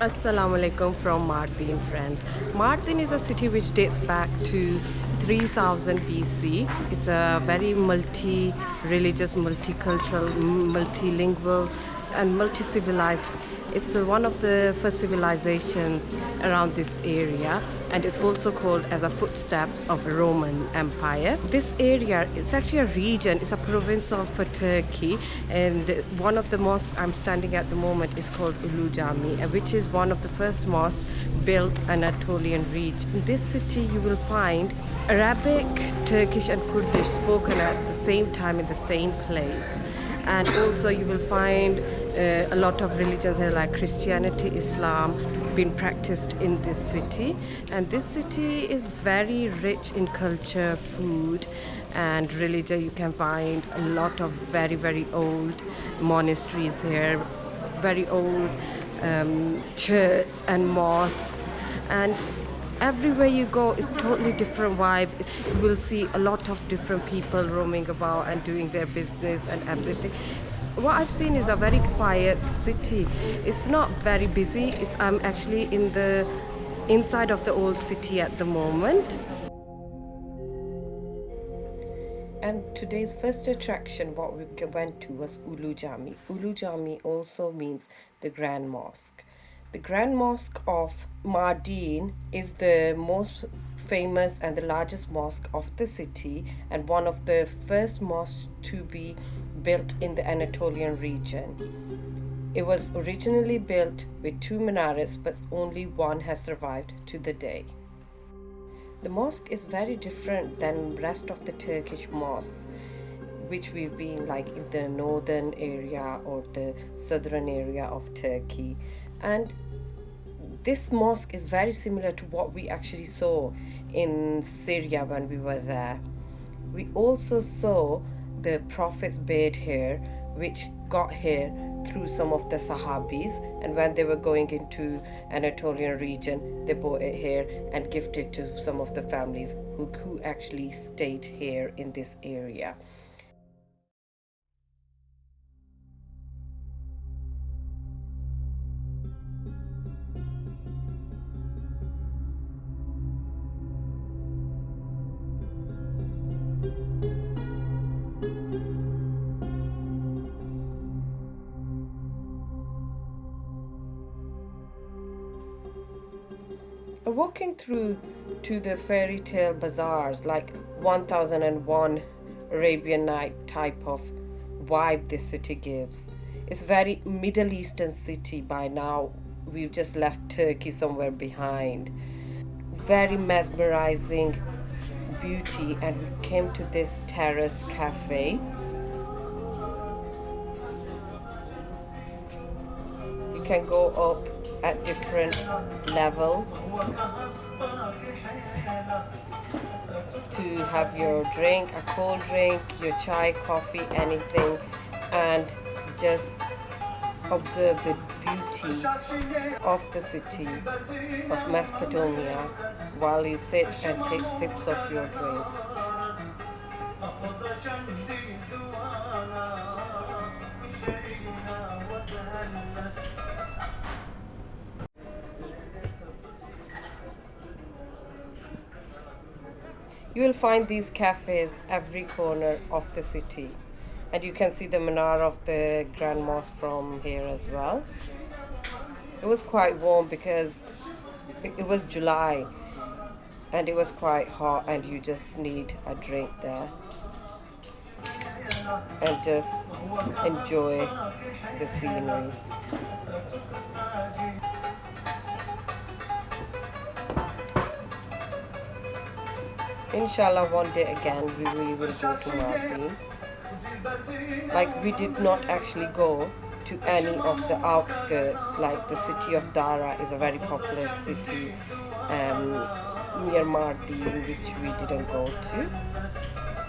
Assalamu alaikum from Mardin, friends. Mardin is a city which dates back to 3000 BC. It's a very multi-religious, multicultural, multilingual, and multi-civilized. It's one of the first civilizations around this area, and it's also called as a footsteps of Roman Empire. This area is actually a region, it's a province of Turkey, and one of the mosques I'm standing at the moment is called Ulu Jami, which is one of the first mosques built in Anatolian region. In this city you will find Arabic, Turkish and Kurdish spoken at the same time in the same place. And also you will find a lot of religions like Christianity, Islam being practiced in this city. And this city is very rich in culture, food and religion. You can find a lot of very, very old monasteries here, very old churches and mosques. And everywhere you go is totally different vibe. You will see a lot of different people roaming about and doing their business and everything. What I've seen is a very quiet city. It's not very busy. I'm actually in the inside of the old city at the moment. And today's first attraction, what we went to, was Ulu Jami. Ulu Jami also means the Grand Mosque. The Grand Mosque of Mardin is the most famous and the largest mosque of the city, and one of the first mosques to be built in the Anatolian region. It was originally built with 2 minarets, but only one has survived to the day. The mosque is very different than rest of the Turkish mosques, which we've been like in the northern area or the southern area of Turkey. And this mosque is very similar to what we actually saw in Syria when we were there. We also saw the Prophet's bed here, which got here through some of the Sahabis, and when they were going into Anatolian region, they brought it here and gifted to some of the families who actually stayed here in this area. Walking through to the fairy tale bazaars, like 1001 Arabian Night type of vibe this city gives. It's very Middle Eastern city by now. We've just left Turkey somewhere behind. Very mesmerizing beauty, and we came to this terrace cafe. You can go up at different levels to have your drink, a cold drink, your chai, coffee, anything, and just observe the beauty of the city of Mesopotamia while you sit and take sips of your drinks. You will find these cafes every corner of the city, and you can see the menorah of the Grand Mosque from here as well. It was quite warm because it was July and it was quite hot, and you just need a drink there and just enjoy the scenery. Inshallah, one day again we will go to Mardin. Like, we did not actually go to any of the outskirts, like the city of Dara is a very popular city near Mardin, which we didn't go to.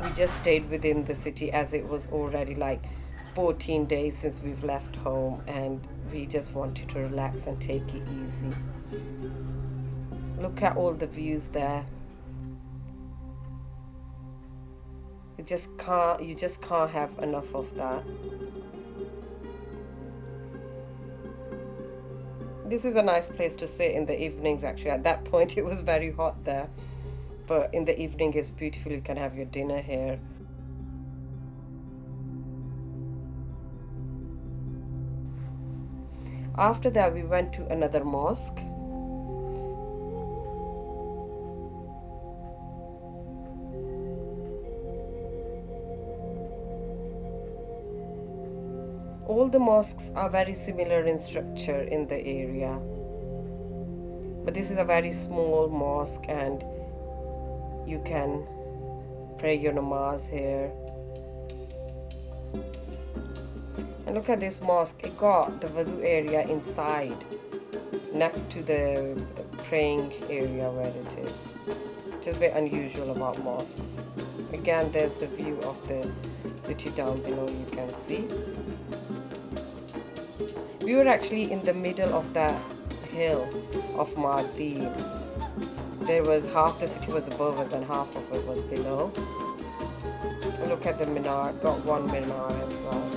We just stayed within the city, as it was already like 14 days since we've left home, and we just wanted to relax and take it easy. Look at all the views there. You just can't have enough of that. This is a nice place to sit in the evenings actually. At that point it was very hot there, but in the evening it's beautiful. You can have your dinner here. After that we went to another mosque. All the mosques are very similar in structure in the area, but this is a very small mosque and you can pray your namaz here. And look at this mosque, it got the wudu area inside next to the praying area where it is, which is a bit unusual about mosques. Again, there's the view of the city down below, you can see. We were actually in the middle of that hill of Mardin. There was half the city was above us and half of it was below. Look at the minar, got one minar as well.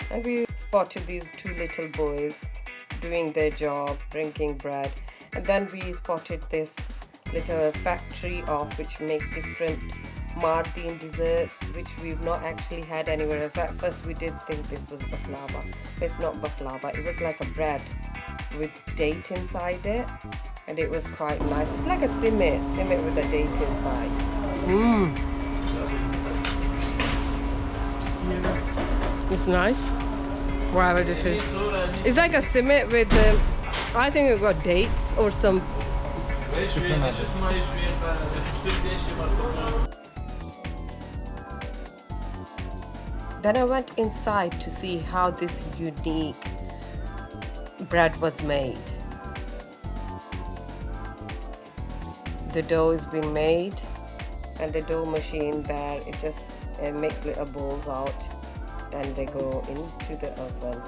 And we spotted these two little boys doing their job, bringing bread. And then we spotted this little factory of which make different Mardin desserts, which we've not actually had anywhere else. At first we did think this was baklava, but it's not baklava. It was like a bread with date inside it, and it was quite nice. It's like a simit with a date inside. It's nice. Whatever it is. It's like a simit with, I think it got dates or some. Then I went inside to see how this unique bread was made. The dough has been made, and the dough machine there, it makes little balls out, and they go into the oven.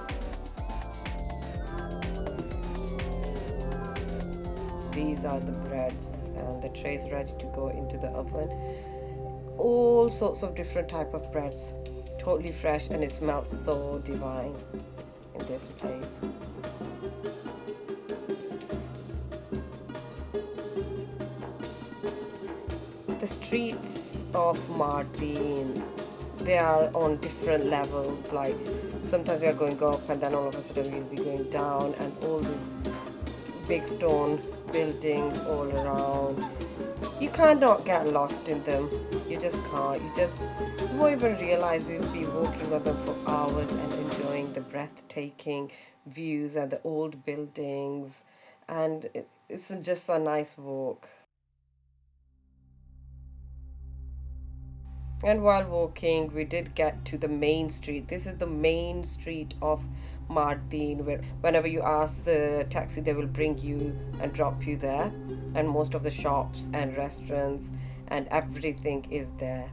These are the breads, and the tray is ready to go into the oven. All sorts of different type of breads, totally fresh, and it smells so divine in this place. The streets of Mardin, they are on different levels. Like sometimes you are going up, and then all of a sudden you'll be going down, and all these big stone buildings all around. You cannot get lost in them. You just can't. You won't even realize you'll be walking on them for hours and enjoying the breathtaking views and the old buildings. And it's just a nice walk. And while walking, we did get to the main street. This is the main street of Mardin, where whenever you ask the taxi, they will bring you and drop you there. And most of the shops and restaurants and everything is there.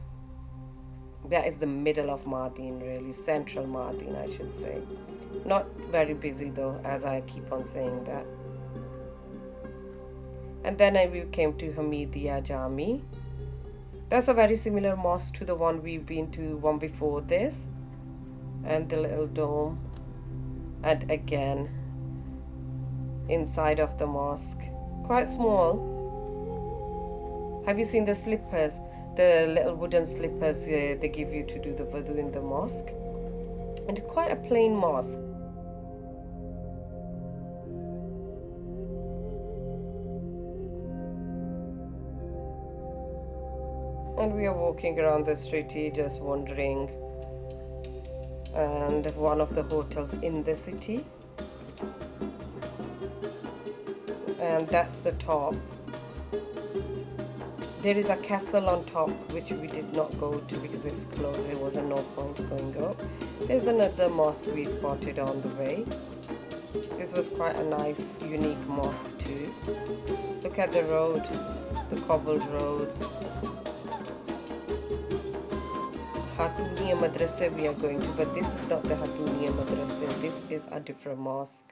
That is the middle of Mardin, really. Central Mardin, I should say. Not very busy though, as I keep on saying that. And then we came to Hamidiya Jami. That's a very similar mosque to the one we've been to one before this. And the little dome. And again, inside of the mosque. Quite small. Have you seen the slippers? The little wooden slippers they give you to do the wudu in the mosque. And it's quite a plain mosque. And we are walking around the city just wandering, and one of the hotels in the city, and that's the top. There is a castle on top which we did not go to because it's closed. There was no point going up. There's another mosque we spotted on the way. This was quite a nice unique mosque too. Look at the road, the cobbled roads. Hatuniya Madrasa we are going to, but this is not the Hatuniya Madrasa. This is a different mosque.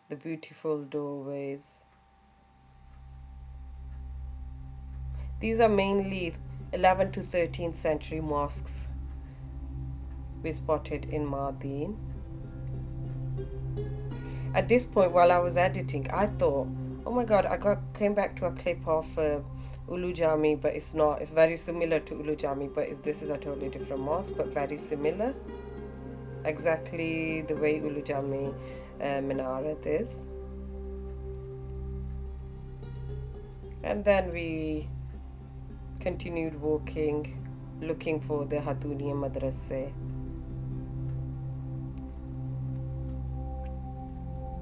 The beautiful doorways. These are mainly 11th to 13th century mosques we spotted in Mardin. At this point, while I was editing, I thought, oh my god, came back to a clip of Ulu Jami, but it's not. It's very similar to Ulu Jami, but this is a totally different mosque, but very similar. Exactly the way Ulu Jami minaret is. And then we continued walking, looking for the Hatuniya Madrasa.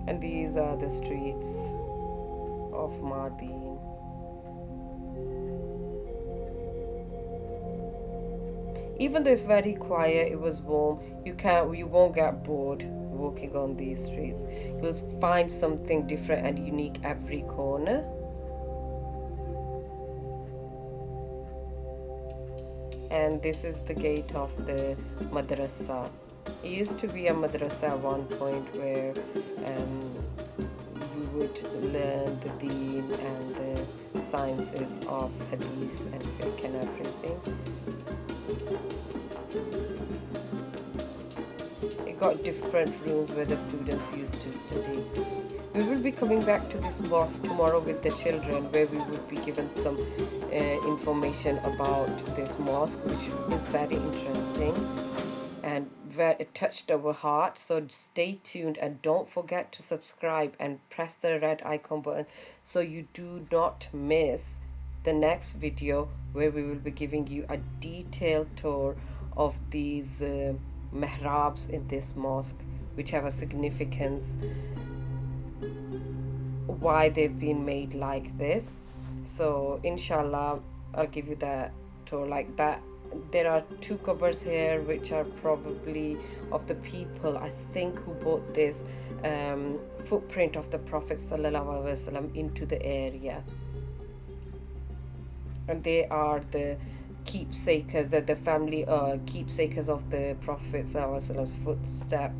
And these are the streets of Mardin. Even though it's very quiet, it was warm, you won't get bored walking on these streets. You'll find something different and unique every corner. And this is the gate of the Madrasa. It used to be a madrasa at one point where you would learn the deen and the sciences of hadith and fiqh and everything. It got different rooms where the students used to study. We will be coming back to this mosque tomorrow with the children, where we would be given some information about this mosque, which is very interesting and it touched our heart. So stay tuned and don't forget to subscribe and press the red icon button so you do not miss the next video, where we will be giving you a detailed tour of these mihrabs in this mosque, which have a significance, why they've been made like this. So inshallah, I'll give you that tour like that. There are two cupboards here which are probably of the people, I think, who brought this footprint of the Prophet ﷺ into the area. And they are the keepsakers, the family keepsakers of the Prophet ﷺ's footstep.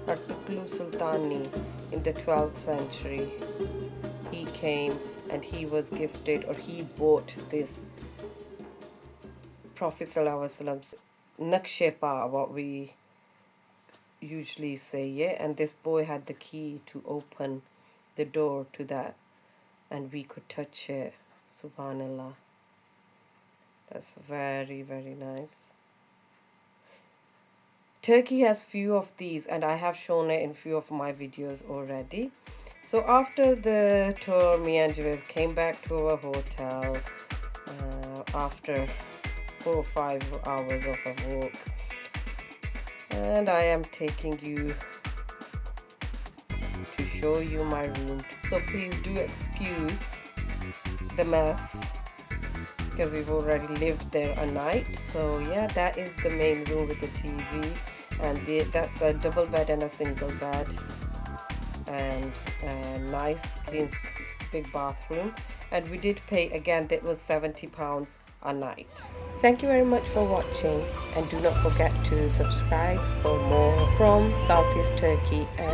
Artuklu Sultani in the 12th century, he came and he was gifted, or he bought this Prophet ﷺ's Nakshepa, what we usually say, yeah, and this boy had the key to open the door to that, and we could touch it. Subhanallah. That's very, very nice. Turkey has few of these, and I have shown it in few of my videos already. So after the tour, me and Javel came back to our hotel after 4 or 5 hours of a walk, and I am taking you to show you my room. So please do excuse the mess, because we've already lived there a night. So yeah, that is the main room with the TV, and that's a double bed and a single bed, and a nice clean big bathroom. And we did pay, again, that was £70 a night. Thank you very much for watching, and do not forget to subscribe for more from Southeast Turkey and